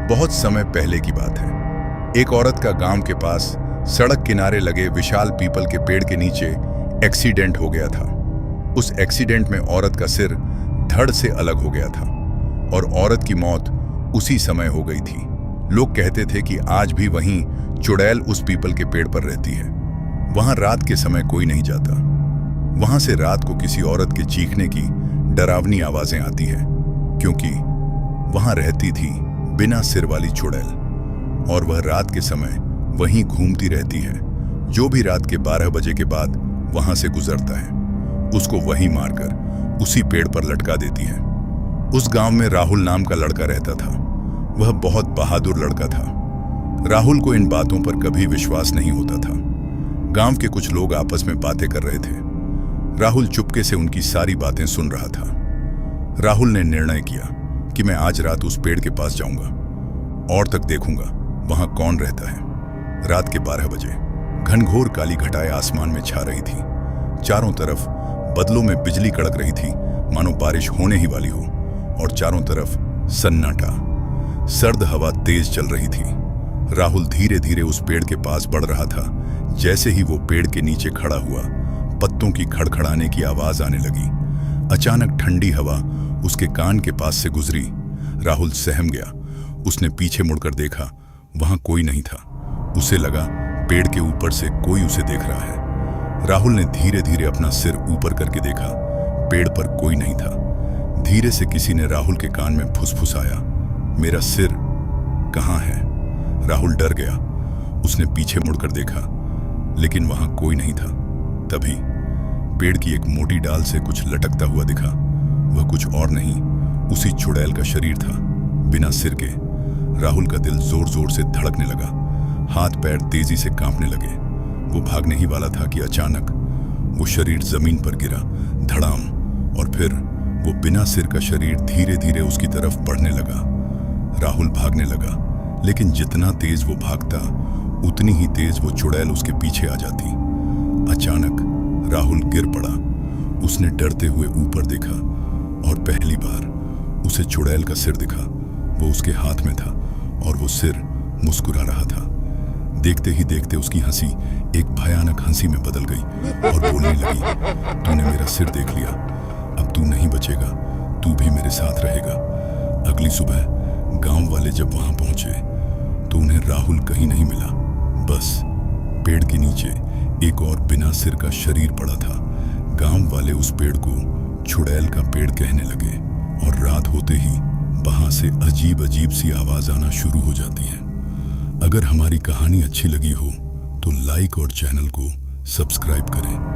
बहुत समय पहले की बात है। एक औरत का गांव के पास सड़क किनारे लगे विशाल पीपल के पेड़ के नीचे एक्सीडेंट हो गया था। उस एक्सीडेंट में औरत का सिर धड़ से अलग हो गया था और औरत की मौत उसी समय हो गई थी। लोग कहते थे कि आज भी वहीं चुड़ैल उस पीपल के पेड़ पर रहती है। वहां रात के समय कोई नहीं जाता। वहां से रात को किसी औरत के चीखने की डरावनी आवाजें आती है, क्योंकि वहां रहती थी बिना सिर वाली चुड़ैल और वह रात के समय वहीं घूमती रहती है। जो भी रात के 12 बजे के बाद वहां से गुजरता है उसको वहीं मारकर उसी पेड़ पर लटका देती है। उस गांव में राहुल नाम का लड़का रहता था। वह बहुत बहादुर लड़का था। राहुल को इन बातों पर कभी विश्वास नहीं होता था। गांव के कुछ लोग आपस में बातें कर रहे थे। राहुल चुपके से उनकी सारी बातें सुन रहा था। राहुल ने निर्णय किया कि मैं आज रात उस पेड़ के पास जाऊंगा और तक देखूंगा वहां कौन रहता है। रात के 12 बजे घनघोर काली घटाएं आसमान में छा रही थी। चारों तरफ बदलों में बिजली कड़क रही थी, मानो बारिश होने ही वाली हो, और चारों तरफ सन्नाटा। सर्द हवा तेज चल रही थी। राहुल धीरे धीरे उस पेड़ के पास बढ़ रहा था। जैसे ही वो पेड़ के नीचे खड़ा हुआ, पत्तों की खड़खड़ाने की आवाज आने लगी। अचानक ठंडी हवा उसके कान के पास से गुजरी। राहुल सहम गया। उसने पीछे मुड़कर देखा, वहां कोई नहीं था। उसे लगा पेड़ के ऊपर से कोई उसे देख रहा है। राहुल ने धीरे धीरे अपना सिर ऊपर करके देखा। पेड़ पर कोई नहीं था। धीरे से किसी ने राहुल के कान में फुसफुसाया, मेरा सिर कहाँ है? राहुल डर गया। उसने पीछे मुड़कर देखा, लेकिन वहां कोई नहीं था। तभी पेड़ की एक मोटी डाल से कुछ लटकता हुआ दिखा। वह कुछ और नहीं, उसी चुड़ैल का शरीर था, बिना सिर के। राहुल का दिल जोर जोर से धड़कने लगा। हाथ पैर तेजी से कांपने लगे। वो भागने ही वाला था कि अचानक वो शरीर जमीन पर गिरा, धड़ाम, और फिर वो बिना सिर का शरीर धीरे धीरे उसकी तरफ बढ़ने लगा। राहुल भागने लगा, लेकिन जितना तेज वो भागता उतनी ही तेज वो चुड़ैल उसके पीछे आ जाती। अचानक राहुल गिर पड़ा। उसने डरते हुए ऊपर देखा और पहली बार उसे चुड़ैल का सिर दिखा। वो उसके हाथ में था और वो सिर मुस्कुरा रहा था। देखते ही देखते उसकी हंसी एक भयानक हंसी में बदल गई और बोलने लगी, तूने मेरा सिर देख लिया, अब तू नहीं बचेगा, तू भी मेरे साथ रहेगा। अगली सुबह गांव वाले जब वहां पहुंचे तो उन्हें राहुल कहीं नहीं मिला। बस पेड़ के नीचे एक और बिना सिर का शरीर पड़ा था। गांव वाले उस पेड़ को चुड़ैल का पेड़ कहने लगे और रात होते ही वहां से अजीब अजीब सी आवाज आना शुरू हो जाती है। अगर हमारी कहानी अच्छी लगी हो तो लाइक और चैनल को सब्सक्राइब करें।